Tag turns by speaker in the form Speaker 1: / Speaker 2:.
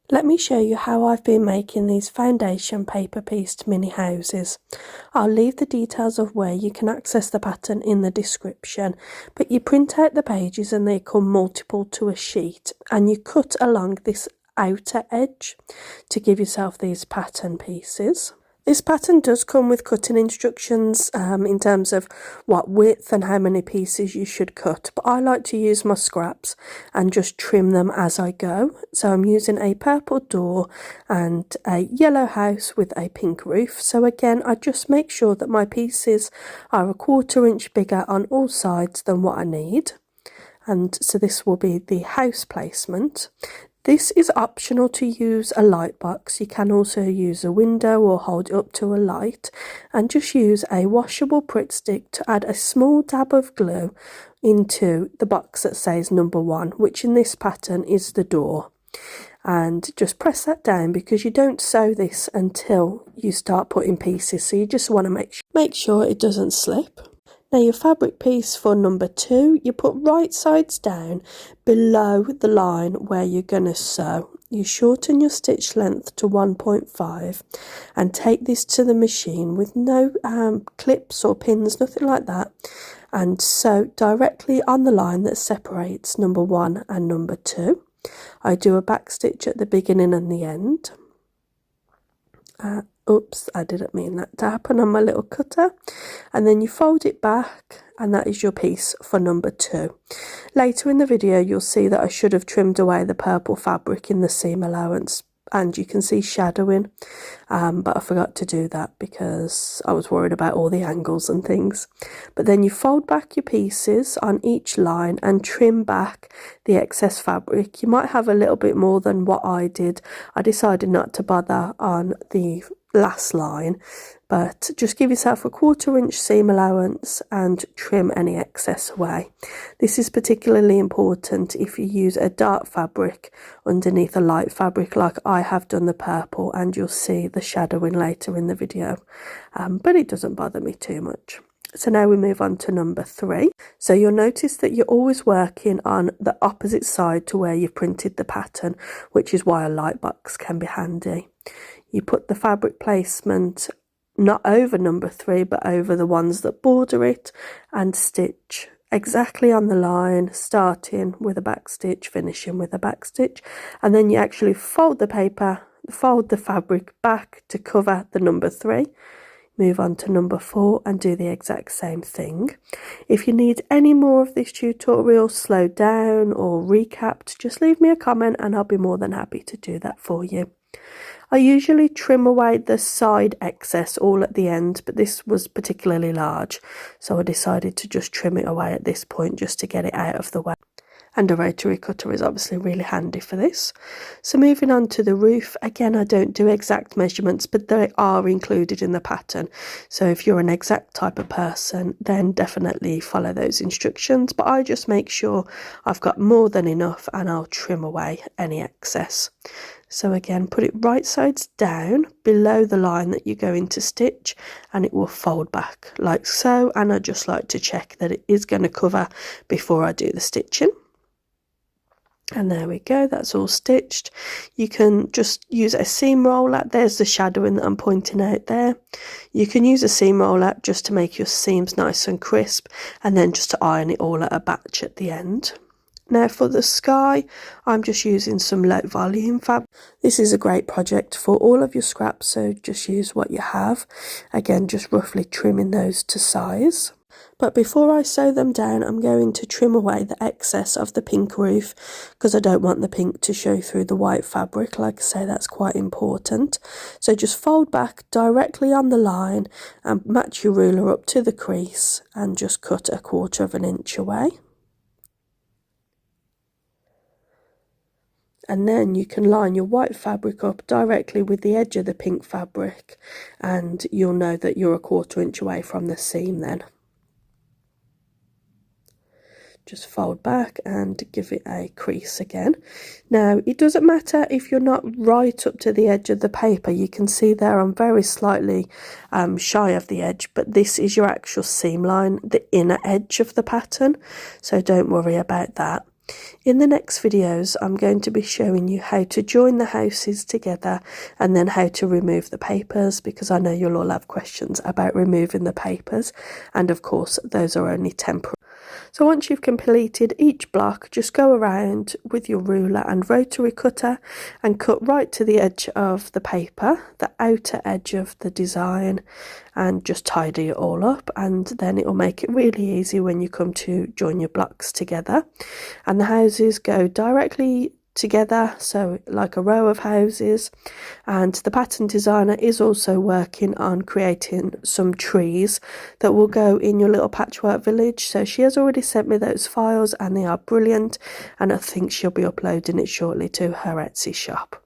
Speaker 1: Let me show you how I've been making these foundation paper pieced mini houses. I'll leave the details of where you can access the pattern in the description, but you print out the pages and they come multiple to a sheet, and you cut along this outer edge to give yourself these pattern pieces. This pattern does come with cutting instructions in terms of what width and how many pieces you should cut, but I like to use my scraps and just trim them as I go. So I'm using a purple door and a yellow house with a pink roof. So again, I just make sure that my pieces are 1/4 inch bigger on all sides than what I need. And so this will be the house placement. This is optional to use a light box. You can also use a window or hold it up to a light, and just use a washable Pritt stick to add a small dab of glue into the box that says number 1, which in this pattern is the door. And just press that down because you don't sew this until you start putting pieces, so you just want to make sure it doesn't slip. Now your fabric piece for number 2, you put right sides down below the line where you're going to sew. You shorten your stitch length to 1.5 and take this to the machine with no clips or pins, nothing like that, and sew directly on the line that separates number 1 and number 2. I do a back stitch at the beginning and the end. Oops, I didn't mean that to happen on my little cutter. And then you fold it back, and that is your piece for number 2. Later in the video you'll see that I should have trimmed away the purple fabric in the seam allowance, and you can see shadowing, but I forgot to do that because I was worried about all the angles and things. But then you fold back your pieces on each line and trim back the excess fabric. You might have a little bit more than what I did. I decided not to bother on the last line, but just give yourself a 1/4 inch seam allowance and trim any excess away. This is particularly important if you use a dark fabric underneath a light fabric like I have done the purple, and you'll see the shadowing later in the video, but it doesn't bother me too much. So now we move on to number 3. So you'll notice that you're always working on the opposite side to where you've printed the pattern, which is why a light box can be handy. You put the fabric placement not over number 3 but over the ones that border it, and stitch exactly on the line, starting with a back stitch, finishing with a back stitch, and then you actually fold the fabric back to cover the number 3. Move on to number 4 and do the exact same thing. If you need any more of this tutorial slowed down or recapped, just leave me a comment and I'll be more than happy to do that for you. I usually trim away the side excess all at the end, but this was particularly large, so I decided to just trim it away at this point just to get it out of the way. And a rotary cutter is obviously really handy for this. So moving on to the roof, again I don't do exact measurements, but they are included in the pattern. So if you're an exact type of person, then definitely follow those instructions, but I just make sure I've got more than enough and I'll trim away any excess. So again, put it right sides down below the line that you're going to stitch, and it will fold back like so, and I just like to check that it is going to cover before I do the stitching. And there we go, that's all stitched. You can just use a seam roller. There's the shadowing that I'm pointing out there. You can use a seam roller just to make your seams nice and crisp, and then just to iron it all at a batch at the end. Now for the sky, I'm just using some low volume fabric. This is a great project for all of your scraps, so just use what you have. Again, just roughly trimming those to size. But before I sew them down, I'm going to trim away the excess of the pink roof because I don't want the pink to show through the white fabric. Like I say, that's quite important. So just fold back directly on the line and match your ruler up to the crease and just cut 1/4 inch away. And then you can line your white fabric up directly with the edge of the pink fabric, and you'll know that you're 1/4 inch away from the seam then. Just fold back and give it a crease again. Now it doesn't matter if you're not right up to the edge of the paper. You can see there I'm very slightly shy of the edge, but this is your actual seam line, the inner edge of the pattern, so don't worry about that. In the next videos, I'm going to be showing you how to join the houses together and then how to remove the papers, because I know you'll all have questions about removing the papers, and of course those are only temporary. So once you've completed each block, just go around with your ruler and rotary cutter and cut right to the edge of the paper, the outer edge of the design, and just tidy it all up, and then it will make it really easy when you come to join your blocks together. And the houses go directly together, so like a row of houses. And the pattern designer is also working on creating some trees that will go in your little patchwork village, so she has already sent me those files and they are brilliant, and I think she'll be uploading it shortly to her Etsy shop.